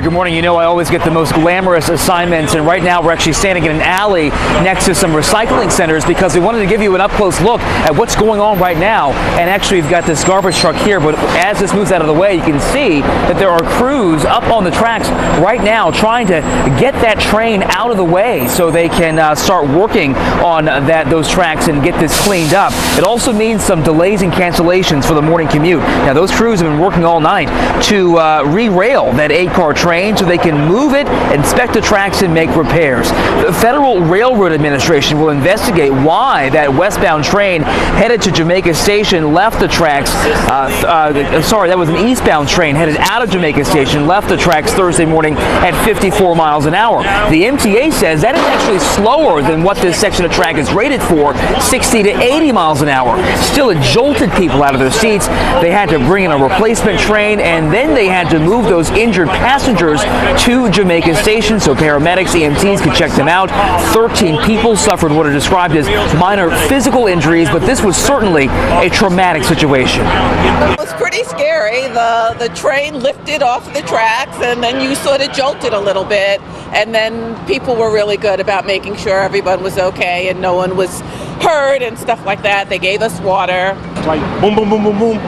Good morning. You know I always get the most glamorous assignments, and right now we're actually standing in an alley next to some recycling centers because we wanted to give you an up-close look at what's going on right now. And actually we've got this garbage truck here, but as this moves out of the way, you can see that there are crews up on the tracks right now trying to get that train out of the way so they can start working on those tracks and get this cleaned up. It also means some delays and cancellations for the morning commute. Now those crews have been working all night to re-rail that 8-car train so they can move it, inspect the tracks, and make repairs. The Federal Railroad Administration will investigate why that westbound train headed to Jamaica Station left the tracks. Sorry, that was an eastbound train headed out of Jamaica Station, left the tracks Thursday morning at 54 miles an hour. The MTA says that is actually slower than what this section of track is rated for, 60 to 80 miles an hour. Still, it jolted people out of their seats. They had to bring in a replacement train, and then they had to move those injured passengers to Jamaica Station so paramedics, EMTs could check them out. 13 people suffered what are described as minor physical injuries, but this was certainly a traumatic situation. It was pretty scary. The train lifted off the tracks and then you sort of jolted a little bit, and then people were really good about making sure everyone was okay and no one was hurt and stuff like that. They gave us water. It's like boom, boom, boom, boom, boom.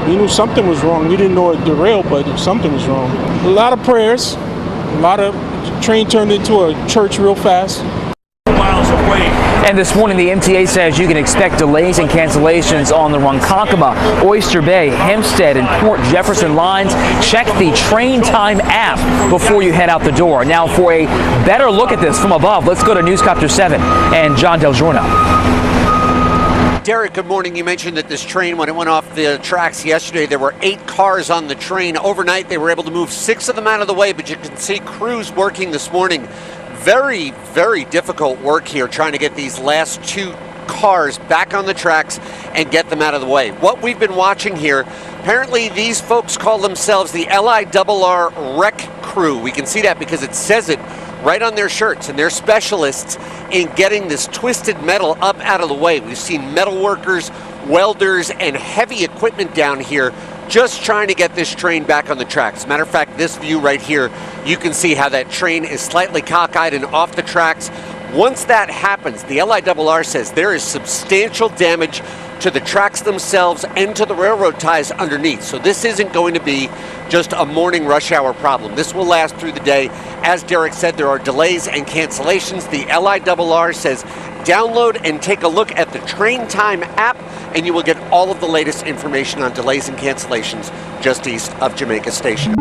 We knew something was wrong. We didn't know it derailed, but something was wrong. A lot of prayers, a lot of train turned into a church real fast. Miles away. And this morning, the MTA says you can expect delays and cancellations on the Ronkonkoma, Oyster Bay, Hempstead, and Port Jefferson lines. Check the Train Time app before you head out the door. Now, for a better look at this from above, let's go to Newscopter 7 and John Del Giorno. Derek, good morning. You mentioned that this train, when it went off the tracks yesterday, there were 8 cars on the train. Overnight, they were able to move 6 of them out of the way, but you can see crews working this morning. Very, very difficult work here trying to get these last 2 cars back on the tracks and get them out of the way. What we've been watching here, apparently these folks call themselves the LIRR Wreck Crew. We can see that because it says it right on their shirts, and they're specialists in getting this twisted metal up out of the way. We've seen metal workers, welders, and heavy equipment down here just trying to get this train back on the tracks. As a matter of fact, this view right here, you can see how that train is slightly cockeyed and off the tracks. Once that happens, the LIRR says there is substantial damage to the tracks themselves and to the railroad ties underneath. So this isn't going to be just a morning rush hour problem. This will last through the day. As Derek said, there are delays and cancellations. The LIRR says download and take a look at the Train Time app, and you will get all of the latest information on delays and cancellations just east of Jamaica Station.